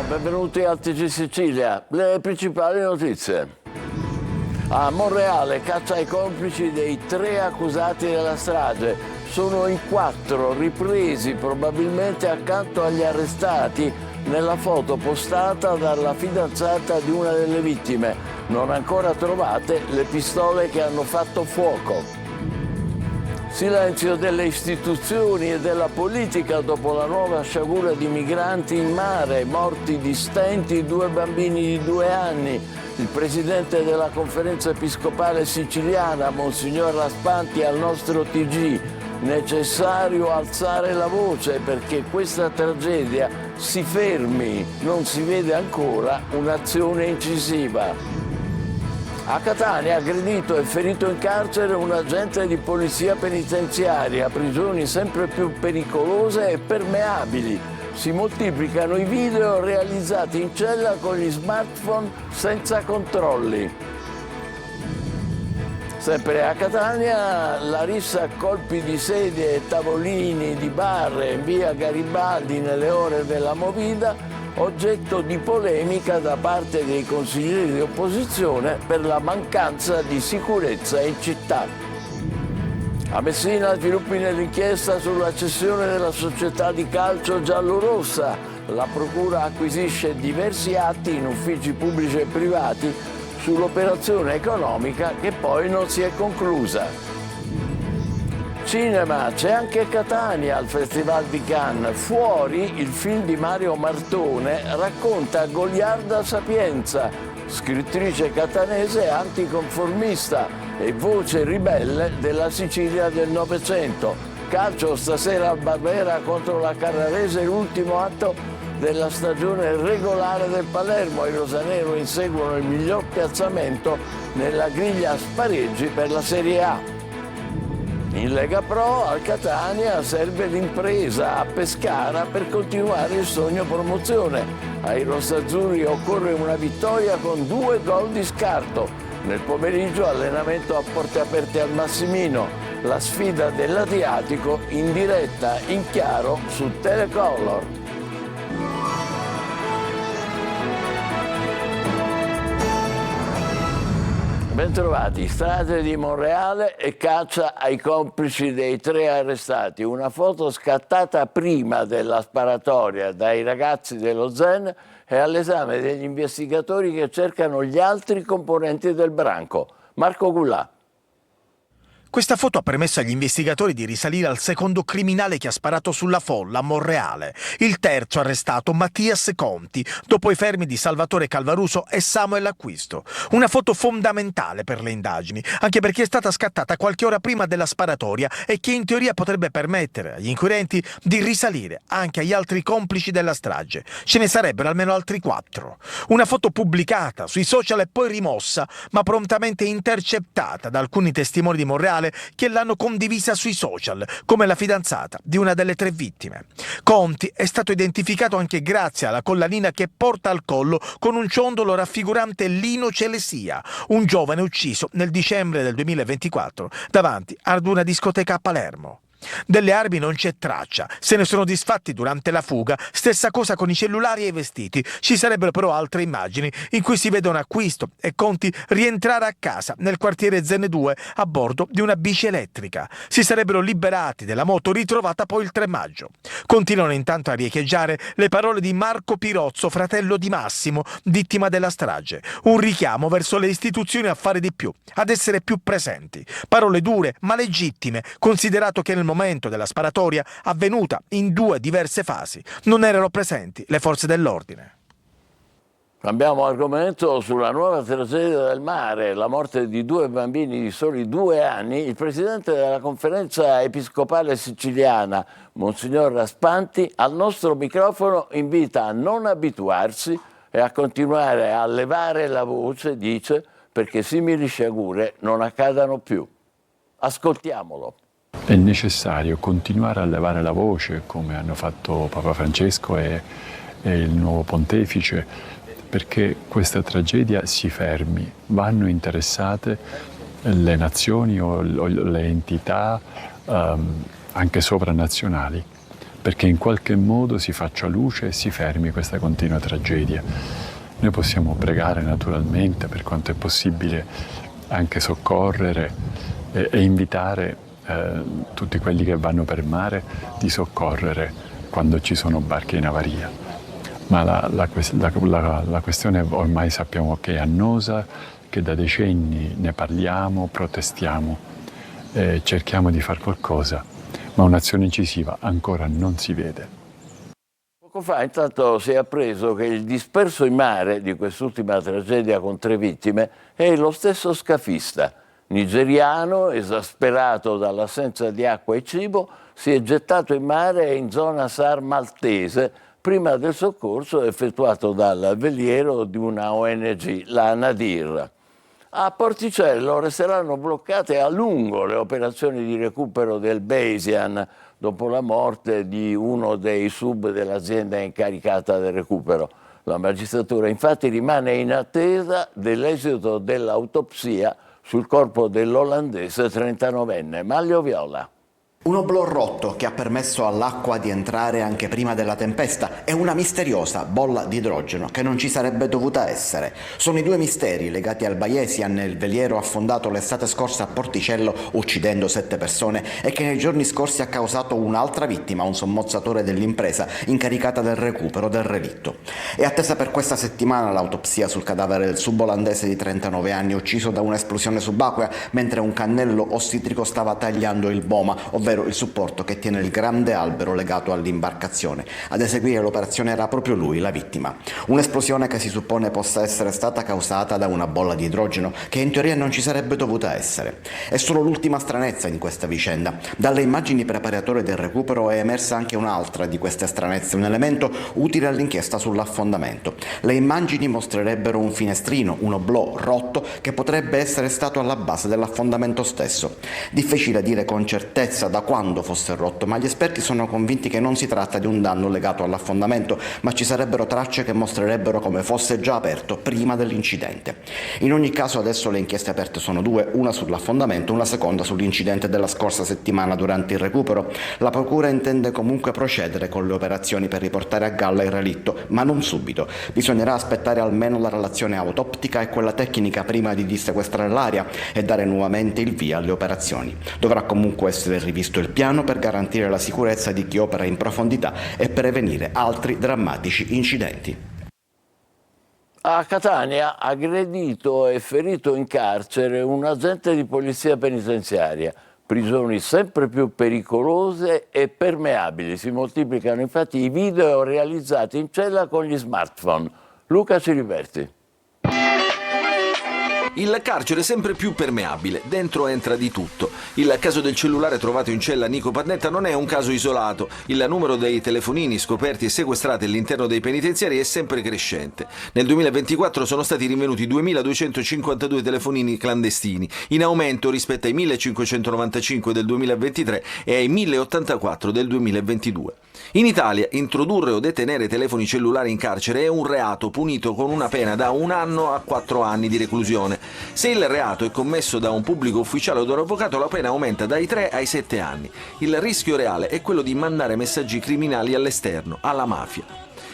benvenuti al TG Sicilia. Le principali notizie. A Monreale caccia ai complici dei 3 accusati della strage. Sono in 4 ripresi probabilmente accanto agli arrestati nella foto postata dalla fidanzata di una delle vittime. Non ancora trovate le pistole che hanno fatto fuoco. Silenzio delle istituzioni e della politica dopo la nuova sciagura di migranti in mare, morti di stenti 2 bambini di 2 anni. Il presidente della Conferenza Episcopale Siciliana, Monsignor Raspanti, al nostro TG. Necessario alzare la voce perché questa tragedia si fermi, non si vede ancora un'azione incisiva. A Catania, aggredito e ferito in carcere un agente di polizia penitenziaria, prigioni sempre più pericolose e permeabili. Si moltiplicano i video realizzati in cella con gli smartphone senza controlli. Sempre a Catania, la rissa a colpi di sedie e tavolini di bar in via Garibaldi nelle ore della movida, oggetto di polemica da parte dei consiglieri di opposizione per la mancanza di sicurezza in città. A Messina, sviluppi nell'inchiesta sulla cessione della società di calcio giallorossa. La procura acquisisce diversi atti in uffici pubblici e privati sull'operazione economica che poi non si è conclusa. Cinema, c'è anche Catania al Festival di Cannes. Fuori, il film di Mario Martone racconta Goliarda Sapienza, scrittrice catanese anticonformista e voce ribelle della Sicilia del Novecento. Calcio stasera al Barbera contro la Carrarese, l'ultimo atto della stagione regolare del Palermo. I rosanero inseguono il miglior piazzamento nella griglia a spareggi per la Serie A. In Lega Pro al Catania serve l'impresa a Pescara per continuare il sogno promozione. Ai rossazzurri occorre una vittoria con 2 gol di scarto. Nel pomeriggio allenamento a porte aperte al Massimino. La sfida dell'Adriatico in diretta in chiaro su Telecolor. Bentrovati, strage di Monreale e caccia ai complici dei 3 arrestati. Una foto scattata prima della sparatoria dai ragazzi dello Zen è all'esame degli investigatori che cercano gli altri componenti del branco. Marco Gullà. Questa foto ha permesso agli investigatori di risalire al secondo criminale che ha sparato sulla folla a Monreale. Il terzo arrestato, Mattias Conti, dopo i fermi di Salvatore Calvaruso e Samuel Acquisto. Una foto fondamentale per le indagini, anche perché è stata scattata qualche ora prima della sparatoria e che in teoria potrebbe permettere agli inquirenti di risalire anche agli altri complici della strage. Ce ne sarebbero almeno altri 4. Una foto pubblicata sui social e poi rimossa, ma prontamente intercettata da alcuni testimoni di Monreale che l'hanno condivisa sui social, come la fidanzata di una delle 3 vittime. Conti è stato identificato anche grazie alla collanina che porta al collo con un ciondolo raffigurante Lino Celesia, un giovane ucciso nel dicembre del 2024 davanti ad una discoteca a Palermo. Delle armi non c'è traccia, se ne sono disfatti durante la fuga, stessa cosa con i cellulari e i vestiti. Ci sarebbero però altre immagini in cui si vedono Acquisto e Conti rientrare a casa nel quartiere Zen 2 a bordo di una bici elettrica. Si sarebbero liberati della moto ritrovata poi il 3 maggio. Continuano intanto a riecheggiare le parole di Marco Pirozzo, fratello di Massimo, vittima della strage. Un richiamo verso le istituzioni a fare di più, ad essere più presenti. Parole dure ma legittime, considerato che nel momento della sparatoria, avvenuta in 2 diverse fasi, non erano presenti le forze dell'ordine. Cambiamo argomento sulla nuova tragedia del mare, la morte di 2 bambini di soli 2 anni. Il presidente della Conferenza Episcopale Siciliana, Monsignor Raspanti, al nostro microfono invita a non abituarsi e a continuare a levare la voce, dice, perché simili sciagure non accadano più. Ascoltiamolo. È necessario continuare a levare la voce, come hanno fatto Papa Francesco e il nuovo pontefice, perché questa tragedia si fermi. Vanno interessate le nazioni o le entità anche sovranazionali perché in qualche modo si faccia luce e si fermi questa continua tragedia. Noi possiamo pregare naturalmente, per quanto è possibile, anche soccorrere e invitare tutti quelli che vanno per mare di soccorrere quando ci sono barche in avaria. Ma la questione ormai sappiamo che è annosa, che da decenni ne parliamo, protestiamo, cerchiamo di fare qualcosa, ma un'azione incisiva ancora non si vede. Poco fa intanto si è appreso che il disperso in mare di quest'ultima tragedia con 3 vittime è lo stesso scafista nigeriano, esasperato dall'assenza di acqua e cibo, si è gettato in mare in zona SAR maltese prima del soccorso effettuato dal veliero di una ONG, la Nadir. A Porticello resteranno bloccate a lungo le operazioni di recupero del Basian dopo la morte di uno dei sub dell'azienda incaricata del recupero. La magistratura infatti rimane in attesa dell'esito dell'autopsia sul corpo dell'olandese 39enne. Maglio Viola. Un oblò rotto che ha permesso all'acqua di entrare anche prima della tempesta e una misteriosa bolla di idrogeno che non ci sarebbe dovuta essere. Sono i 2 misteri legati al Bayesian, il veliero affondato l'estate scorsa a Porticello uccidendo 7 persone e che nei giorni scorsi ha causato un'altra vittima, un sommozzatore dell'impresa incaricata del recupero del relitto. È attesa per questa settimana l'autopsia sul cadavere del subolandese di 39 anni ucciso da un'esplosione subacquea mentre un cannello ossitrico stava tagliando il boma, ovvero il supporto che tiene il grande albero legato all'imbarcazione. Ad eseguire l'operazione era proprio lui, la vittima. Un'esplosione che si suppone possa essere stata causata da una bolla di idrogeno che in teoria non ci sarebbe dovuta essere. È solo l'ultima stranezza in questa vicenda. Dalle immagini preparatorie del recupero è emersa anche un'altra di queste stranezze, un elemento utile all'inchiesta sull'affondamento. Le immagini mostrerebbero un finestrino, un oblò rotto che potrebbe essere stato alla base dell'affondamento stesso. Difficile dire con certezza da quando fosse rotto, ma gli esperti sono convinti che non si tratta di un danno legato all'affondamento, ma ci sarebbero tracce che mostrerebbero come fosse già aperto prima dell'incidente. In ogni caso adesso le inchieste aperte sono 2, una sull'affondamento, una seconda sull'incidente della scorsa settimana durante il recupero. La procura intende comunque procedere con le operazioni per riportare a galla il relitto, ma non subito. Bisognerà aspettare almeno la relazione autoptica e quella tecnica prima di dissequestrare l'area e dare nuovamente il via alle operazioni. Dovrà comunque essere rivisto il piano per garantire la sicurezza di chi opera in profondità e prevenire altri drammatici incidenti. A Catania, aggredito e ferito in carcere un agente di polizia penitenziaria. Prigioni sempre più pericolose e permeabili. Si moltiplicano infatti i video realizzati in cella con gli smartphone. Luca Ciliberti. Il carcere è sempre più permeabile, dentro entra di tutto. Il caso del cellulare trovato in cella a Nico Pannetta non è un caso isolato. Il numero dei telefonini scoperti e sequestrati all'interno dei penitenziari è sempre crescente. Nel 2024 sono stati rinvenuti 2.252 telefonini clandestini, in aumento rispetto ai 1.595 del 2023 e ai 1.084 del 2022. In Italia, introdurre o detenere telefoni cellulari in carcere è un reato punito con una pena da 1 anno a 4 anni di reclusione. Se il reato è commesso da un pubblico ufficiale o da un avvocato, la pena aumenta dai 3 ai 7 anni. Il rischio reale è quello di mandare messaggi criminali all'esterno, alla mafia.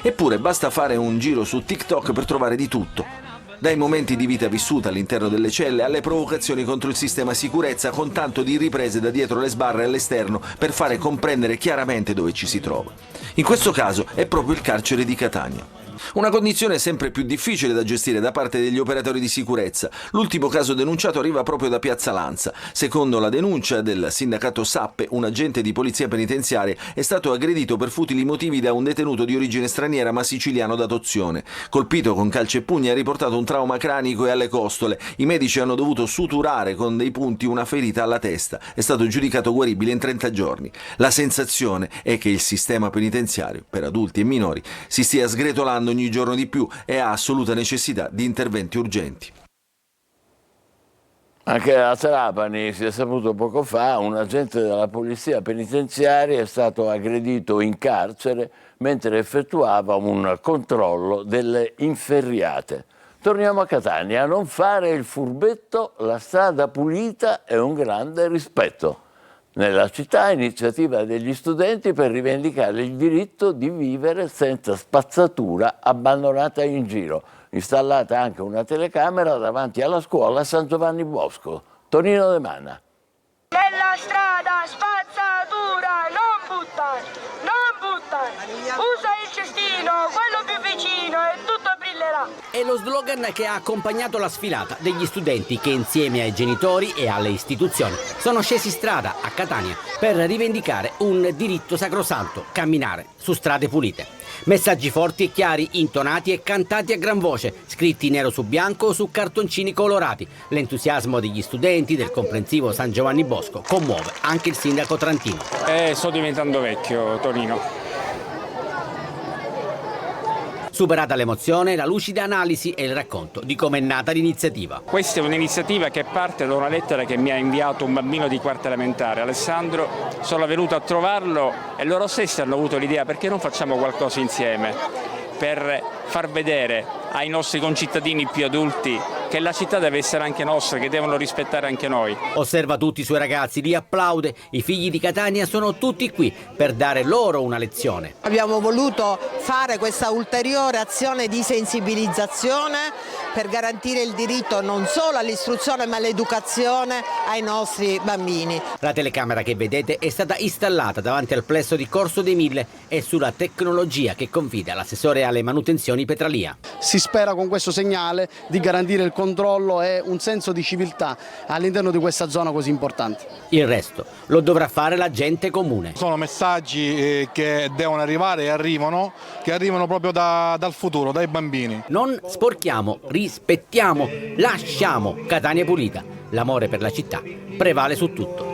Eppure basta fare un giro su TikTok per trovare di tutto. Dai momenti di vita vissuta all'interno delle celle alle provocazioni contro il sistema sicurezza con tanto di riprese da dietro le sbarre all'esterno per fare comprendere chiaramente dove ci si trova. In questo caso è proprio il carcere di Catania. Una condizione sempre più difficile da gestire da parte degli operatori di sicurezza. L'ultimo caso denunciato arriva proprio da Piazza Lanza. Secondo la denuncia del sindacato Sappe, un agente di polizia penitenziaria è stato aggredito per futili motivi da un detenuto di origine straniera ma siciliano d'adozione. Colpito con calci e pugni ha riportato un trauma cranico e alle costole. I medici hanno dovuto suturare con dei punti una ferita alla testa. È stato giudicato guaribile in 30 giorni. La sensazione è che il sistema penitenziario, per adulti e minori, si stia sgretolando ogni giorno di più e ha assoluta necessità di interventi urgenti. Anche a Trapani, si è saputo poco fa, un agente della polizia penitenziaria è stato aggredito in carcere mentre effettuava un controllo delle inferriate. Torniamo a Catania, non fare il furbetto, la strada pulita è un grande rispetto. Nella città, iniziativa degli studenti per rivendicare il diritto di vivere senza spazzatura abbandonata in giro. Installata anche una telecamera davanti alla scuola San Giovanni Bosco. Tonino De Manna. Nella strada spazzatura, non buttare, non buttare. Usa il cestino, quello più vicino e tutto brillerà. È lo slogan che ha accompagnato la sfilata degli studenti che insieme ai genitori e alle istituzioni sono scesi in strada a Catania per rivendicare un diritto sacrosanto, camminare su strade pulite. Messaggi forti e chiari, intonati e cantati a gran voce, scritti nero su bianco su cartoncini colorati. L'entusiasmo degli studenti del comprensivo San Giovanni Bosco commuove anche il sindaco trantino. Sto diventando vecchio, Tonino. Superata l'emozione, la lucida analisi e il racconto di come è nata l'iniziativa. Questa è un'iniziativa che parte da una lettera che mi ha inviato un bambino di quarta elementare, Alessandro. Sono venuto a trovarlo e loro stessi hanno avuto l'idea: perché non facciamo qualcosa insieme per far vedere ai nostri concittadini più adulti che la città deve essere anche nostra, che devono rispettare anche noi. Osserva tutti i suoi ragazzi, li applaude. I figli di Catania sono tutti qui per dare loro una lezione. Abbiamo voluto fare questa ulteriore azione di sensibilizzazione per garantire il diritto non solo all'istruzione ma all'educazione ai nostri bambini. La telecamera che vedete è stata installata davanti al plesso di Corso dei Mille e sulla tecnologia che confida l'assessore alle manutenzioni Petralia. Si spera con questo segnale di garantire il controllo e un senso di civiltà all'interno di questa zona così importante. Il resto lo dovrà fare la gente comune. Sono messaggi che devono arrivare e arrivano, che arrivano proprio dal futuro, dai bambini. Non sporchiamo, rispettiamo, lasciamo Catania pulita. L'amore per la città prevale su tutto.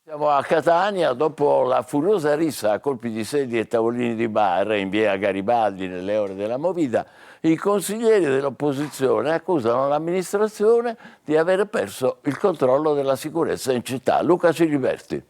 Siamo a Catania, dopo la furiosa rissa a colpi di sedie e tavolini di bar in via Garibaldi nelle ore della movida, i consiglieri dell'opposizione accusano l'amministrazione di aver perso il controllo della sicurezza in città. Luca Ciliberti.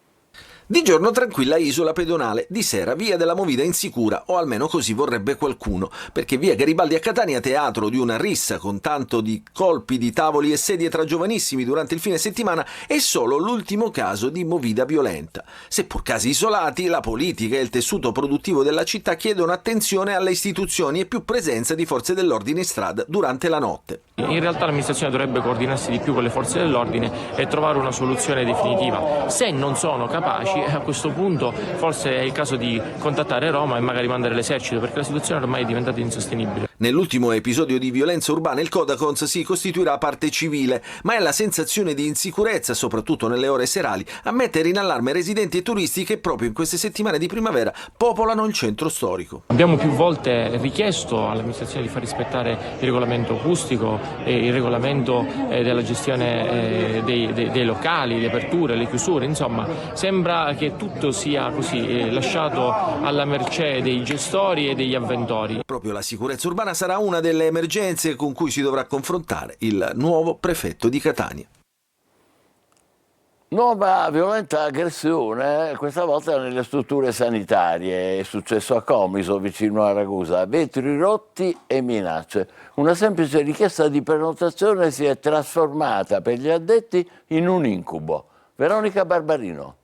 Di giorno tranquilla isola pedonale, di sera via della Movida insicura, o almeno così vorrebbe qualcuno, perché via Garibaldi a Catania, teatro di una rissa con tanto di colpi di tavoli e sedie tra giovanissimi durante il fine settimana, è solo l'ultimo caso di movida violenta. Seppur casi isolati, la politica e il tessuto produttivo della città chiedono attenzione alle istituzioni e più presenza di forze dell'ordine in strada durante la notte. In realtà l'amministrazione dovrebbe coordinarsi di più con le forze dell'ordine e trovare una soluzione definitiva. Se non sono capaci, a questo punto forse è il caso di contattare Roma e magari mandare l'esercito, perché la situazione ormai è diventata insostenibile. Nell'ultimo episodio di violenza urbana il Codacons si costituirà parte civile, ma è la sensazione di insicurezza, soprattutto nelle ore serali, a mettere in allarme residenti e turisti che proprio in queste settimane di primavera popolano il centro storico. Abbiamo più volte richiesto all'amministrazione di far rispettare il regolamento acustico e il regolamento della gestione dei locali, le aperture, le chiusure, insomma sembra che tutto sia così lasciato alla mercé dei gestori e degli avventori. Proprio la sicurezza urbana sarà una delle emergenze con cui si dovrà confrontare il nuovo prefetto di Catania. Nuova violenta aggressione, questa volta nelle strutture sanitarie. È successo a Comiso, vicino a Ragusa. Vetri rotti e minacce. Una semplice richiesta di prenotazione si è trasformata per gli addetti in un incubo. Veronica Barbarino.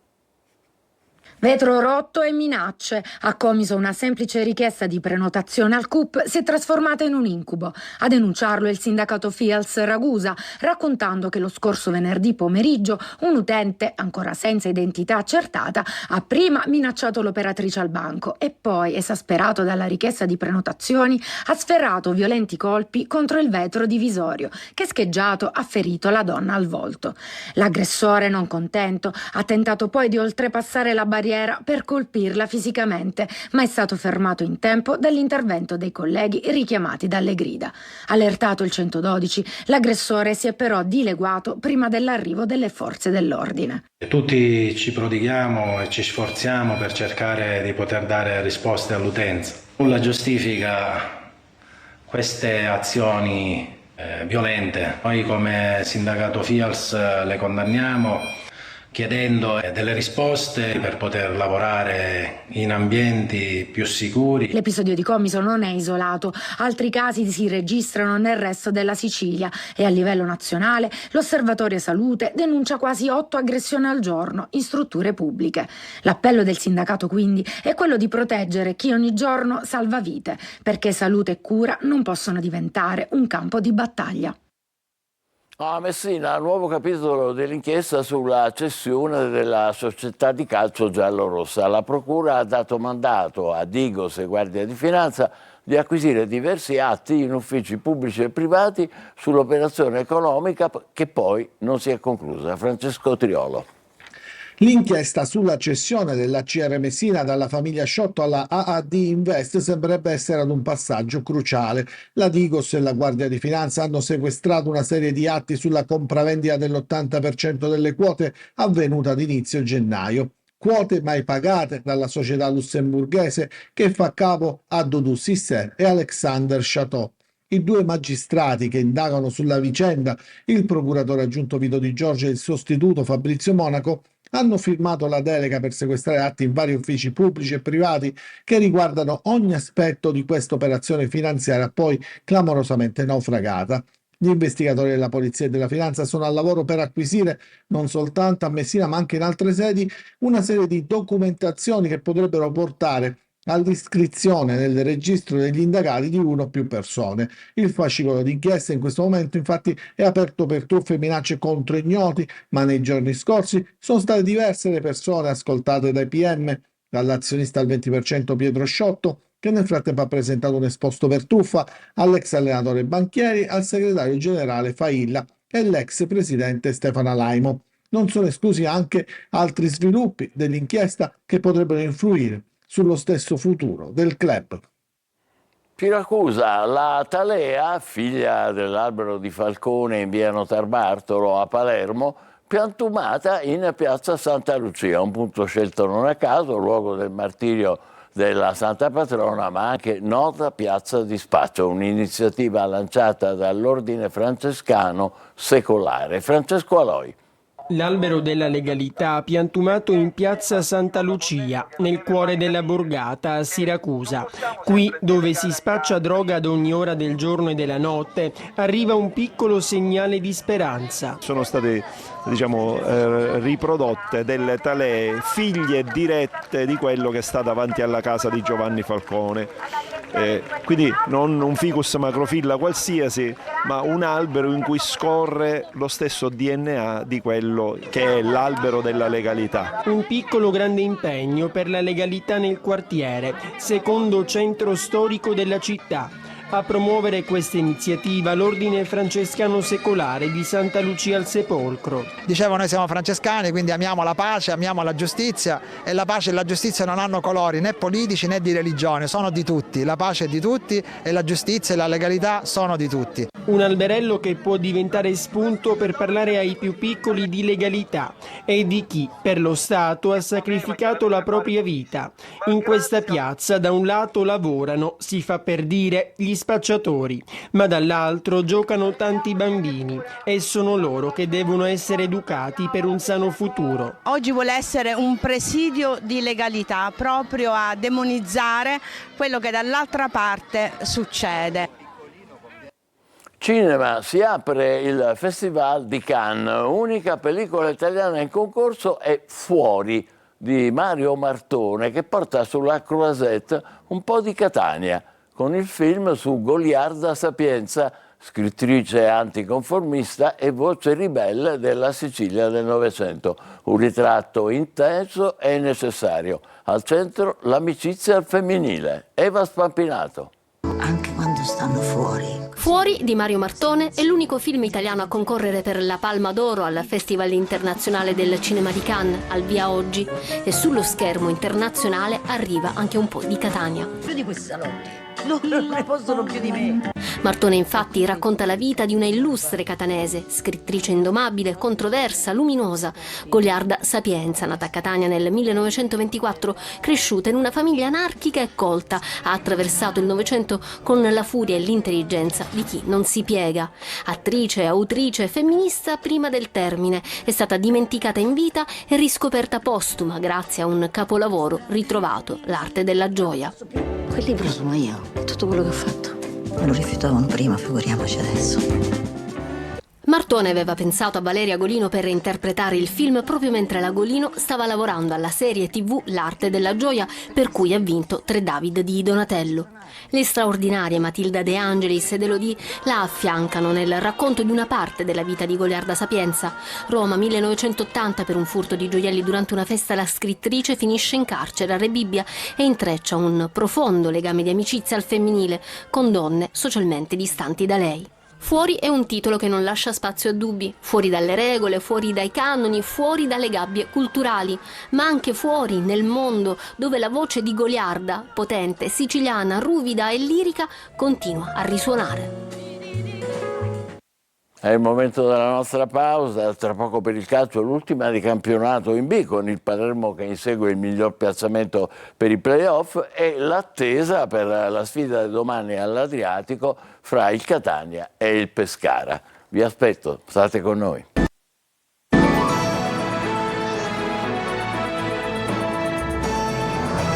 Vetro rotto e minacce. A Comiso una semplice richiesta di prenotazione al CUP si è trasformata in un incubo. A denunciarlo il sindacato FIALS Ragusa, raccontando che lo scorso venerdì pomeriggio un utente, ancora senza identità accertata, ha prima minacciato l'operatrice al banco e poi, esasperato dalla richiesta di prenotazioni, ha sferrato violenti colpi contro il vetro divisorio che, scheggiato, ha ferito la donna al volto. L'aggressore, non contento, ha tentato poi di oltrepassare la barriera per colpirla fisicamente, ma è stato fermato in tempo dall'intervento dei colleghi richiamati dalle grida. Allertato il 112, l'aggressore si è però dileguato prima dell'arrivo delle forze dell'ordine. Tutti ci prodighiamo e ci sforziamo per cercare di poter dare risposte all'utenza. Nulla giustifica queste azioni violente. Noi come sindacato FIALS le condanniamo. chiedendo delle risposte per poter lavorare in ambienti più sicuri. L'episodio di Comiso non è isolato, altri casi si registrano nel resto della Sicilia e a livello nazionale l'Osservatorio Salute denuncia quasi 8 aggressioni al giorno in strutture pubbliche. L'appello del sindacato quindi è quello di proteggere chi ogni giorno salva vite, perché salute e cura non possono diventare un campo di battaglia. A Messina, nuovo capitolo dell'inchiesta sulla cessione della società di calcio giallorossa. La Procura ha dato mandato a Digos e Guardia di Finanza di acquisire diversi atti in uffici pubblici e privati sull'operazione economica che poi non si è conclusa. Francesco Triolo. L'inchiesta sulla cessione della CR Messina dalla famiglia Sciotto alla AAD Invest sembrerebbe essere ad un passaggio cruciale. La Digos e la Guardia di Finanza hanno sequestrato una serie di atti sulla compravendita dell'80% delle quote avvenuta ad inizio gennaio. Quote mai pagate dalla società lussemburghese che fa capo a Doudou Cissé e Alexander Chateau. I due magistrati che indagano sulla vicenda, il procuratore aggiunto Vito Di Giorgio e il sostituto Fabrizio Monaco, hanno firmato la delega per sequestrare atti in vari uffici pubblici e privati che riguardano ogni aspetto di questa operazione finanziaria poi clamorosamente naufragata. Gli investigatori della Polizia e della Finanza sono al lavoro per acquisire, non soltanto a Messina ma anche in altre sedi, una serie di documentazioni che potrebbero portare all'iscrizione nel registro degli indagati di una o più persone. Il fascicolo d'inchiesta in questo momento infatti è aperto per truffe e minacce contro ignoti, ma nei giorni scorsi sono state diverse le persone ascoltate dai PM, dall'azionista al 20% Pietro Sciotto, che nel frattempo ha presentato un esposto per truffa, all'ex allenatore Banchieri, al segretario generale Failla e l'ex presidente Stefano Laimo. Non sono esclusi anche altri sviluppi dell'inchiesta che potrebbero influire sullo stesso futuro del club. Siracusa, la Talea, figlia dell'albero di Falcone in via Notarbartolo a Palermo, piantumata in piazza Santa Lucia, un punto scelto non a caso, luogo del martirio della Santa Patrona, ma anche nota piazza di spaccio, un'iniziativa lanciata dall'Ordine Francescano Secolare. Francesco Aloi. L'albero della legalità piantumato in piazza Santa Lucia, nel cuore della borgata a Siracusa. Qui, dove si spaccia droga ad ogni ora del giorno e della notte, arriva un piccolo segnale di speranza. Sono state, riprodotte delle talee, figlie dirette di quello che sta davanti alla casa di Giovanni Falcone. Quindi non un ficus macrofilla qualsiasi, ma un albero in cui scorre lo stesso DNA di quello che è l'albero della legalità. Un piccolo grande impegno per la legalità nel quartiere, secondo centro storico della città. A promuovere questa iniziativa l'Ordine Francescano Secolare di Santa Lucia al Sepolcro. Dicevo, noi siamo francescani, quindi amiamo la pace, amiamo la giustizia, e la pace e la giustizia non hanno colori né politici né di religione, sono di tutti. La pace è di tutti e la giustizia e la legalità sono di tutti. Un alberello che può diventare spunto per parlare ai più piccoli di legalità e di chi per lo Stato ha sacrificato la propria vita. In questa piazza da un lato lavorano, si fa per dire, gli spacciatori, ma dall'altro giocano tanti bambini e sono loro che devono essere educati per un sano futuro. Oggi vuole essere un presidio di legalità, proprio a demonizzare quello che dall'altra parte succede. Cinema, si apre il Festival di Cannes, unica pellicola italiana in concorso è Fuori di Mario Martone, che porta sulla Croisette un po' di Catania, con il film su Goliarda Sapienza, scrittrice anticonformista e voce ribelle della Sicilia del Novecento. Un ritratto intenso e necessario. Al centro l'amicizia al femminile. Eva Spampinato. Anche quando stanno fuori. Fuori di Mario Martone è l'unico film italiano a concorrere per la Palma d'Oro al Festival internazionale del cinema di Cannes, al via oggi, e sullo schermo internazionale arriva anche un po' di Catania. Più di questi salotti. Non ne possono più di me. Martone infatti racconta la vita di una illustre catanese, scrittrice indomabile, controversa, luminosa, goliarda Sapienza, nata a Catania nel 1924, cresciuta in una famiglia anarchica e colta, ha attraversato il Novecento con la furia e l'intelligenza di chi non si piega. Attrice, autrice, femminista prima del termine, è stata dimenticata in vita e riscoperta postuma grazie a un capolavoro ritrovato, L'arte della gioia. Quel libro sono io, tutto quello che ho fatto. Me lo rifiutavano prima, figuriamoci adesso. Martone aveva pensato a Valeria Golino per interpretare il film proprio mentre la Golino stava lavorando alla serie TV L'arte della gioia, per cui ha vinto 3 David di Donatello. Le straordinarie Matilda De Angelis ed Elodie la affiancano nel racconto di una parte della vita di goliarda Sapienza. Roma 1980, per un furto di gioielli durante una festa la scrittrice finisce in carcere a Rebibbia e intreccia un profondo legame di amicizia al femminile con donne socialmente distanti da lei. Fuori è un titolo che non lascia spazio a dubbi, fuori dalle regole, fuori dai canoni, fuori dalle gabbie culturali, ma anche fuori nel mondo dove la voce di goliarda, potente, siciliana, ruvida e lirica, continua a risuonare. È il momento della nostra pausa, tra poco per il calcio l'ultima di campionato in B con il Palermo che insegue il miglior piazzamento per i play-off e l'attesa per la sfida di domani all'Adriatico fra il Catania e il Pescara. Vi aspetto, state con noi.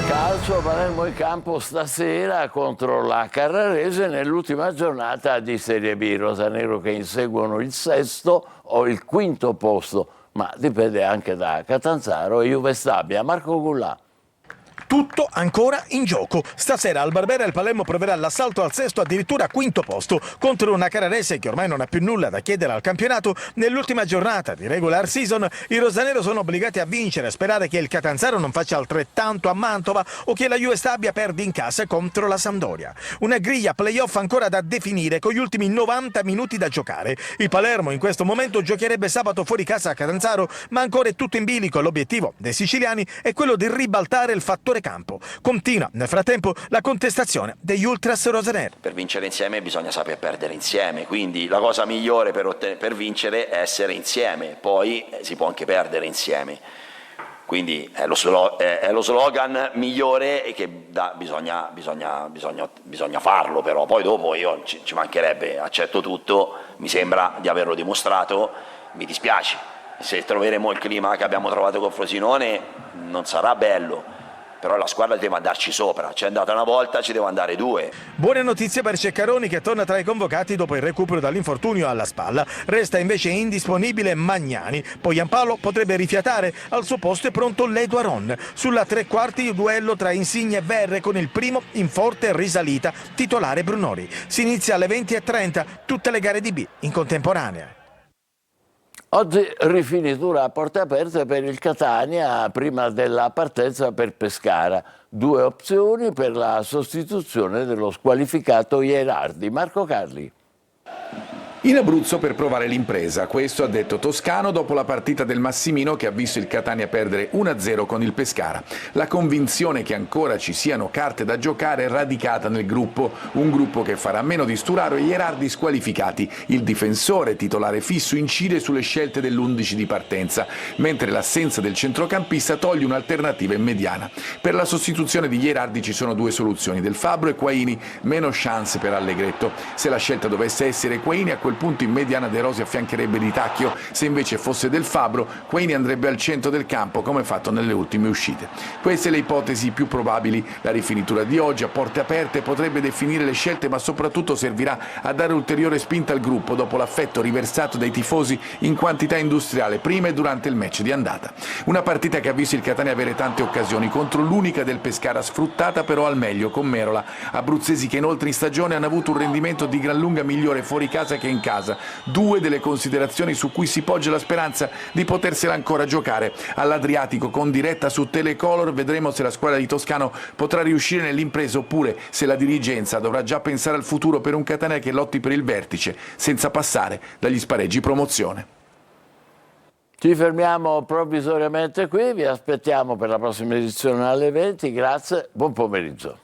Calcio, Palermo in campo stasera contro la Carrarese nell'ultima giornata di Serie B. Rosanero che inseguono il 6° o il 5° posto, ma dipende anche da Catanzaro e Juve Stabia. Marco Gullà. Tutto ancora in gioco. Stasera al Barbera il Palermo proverà l'assalto al 6° addirittura 5° posto contro una Carrarese che ormai non ha più nulla da chiedere al campionato. Nell'ultima giornata di regular season i rosanero sono obbligati a vincere e sperare che il Catanzaro non faccia altrettanto a Mantova o che la Juve Stabia perdi in casa contro la Sampdoria. Una griglia playoff ancora da definire con gli ultimi 90 minuti da giocare. Il Palermo in questo momento giocherebbe sabato fuori casa a Catanzaro, ma ancora è tutto in bilico. L'obiettivo dei siciliani è quello di ribaltare il fattore campo. Continua nel frattempo la contestazione degli ultras rosaneri. Per vincere insieme bisogna saper perdere insieme, quindi la cosa migliore per vincere è essere insieme, poi si può anche perdere insieme. Quindi è lo slogan migliore e che bisogna farlo, però poi dopo ci mancherebbe, accetto tutto, mi sembra di averlo dimostrato, mi dispiace. Se troveremo il clima che abbiamo trovato con Frosinone non sarà bello. Però la squadra deve andarci sopra, c'è andata una volta, ci deve andare 2. Buone notizie per Ceccaroni che torna tra i convocati dopo il recupero dall'infortunio alla spalla. Resta invece indisponibile Magnani. Poi Giampaolo potrebbe rifiatare, al suo posto è pronto Ledo Aron. Sulla 3/4 il duello tra Insigne e Verre con il primo in forte risalita, titolare Brunori. Si inizia alle 20:30, tutte le gare di B in contemporanea. Oggi rifinitura a porte aperte per il Catania prima della partenza per Pescara. 2 opzioni per la sostituzione dello squalificato Ierardi. Marco Carli. In Abruzzo per provare l'impresa, questo ha detto Toscano dopo la partita del Massimino che ha visto il Catania perdere 1-0 con il Pescara. La convinzione che ancora ci siano carte da giocare è radicata nel gruppo, un gruppo che farà meno di Sturaro e Ierardi squalificati. Il difensore titolare fisso incide sulle scelte dell'11 di partenza, mentre l'assenza del centrocampista toglie un'alternativa immediata. Per la sostituzione di Ierardi ci sono 2 soluzioni, Del Fabbro e Quaini, meno chance per Allegretto. Se la scelta dovesse essere Quaini, a quel punto in mediana De Rossi affiancherebbe Di Tacchio, se invece fosse Del Fabbro, Quaini andrebbe al centro del campo come fatto nelle ultime uscite. Queste le ipotesi più probabili. La rifinitura di oggi a porte aperte potrebbe definire le scelte, ma soprattutto servirà a dare ulteriore spinta al gruppo dopo l'affetto riversato dai tifosi in quantità industriale prima e durante il match di andata. Una partita che ha visto il Catania avere tante occasioni contro l'unica del Pescara sfruttata però al meglio con Merola. Abruzzesi che inoltre in stagione hanno avuto un rendimento di gran lunga migliore fuori casa che in casa, 2 delle considerazioni su cui si poggia la speranza di potersela ancora giocare. All'Adriatico con diretta su Telecolor vedremo se la squadra di Toscano potrà riuscire nell'impresa oppure se la dirigenza dovrà già pensare al futuro per un Catania che lotti per il vertice senza passare dagli spareggi promozione. Ci fermiamo provvisoriamente qui, vi aspettiamo per la prossima edizione alle 20, grazie, buon pomeriggio.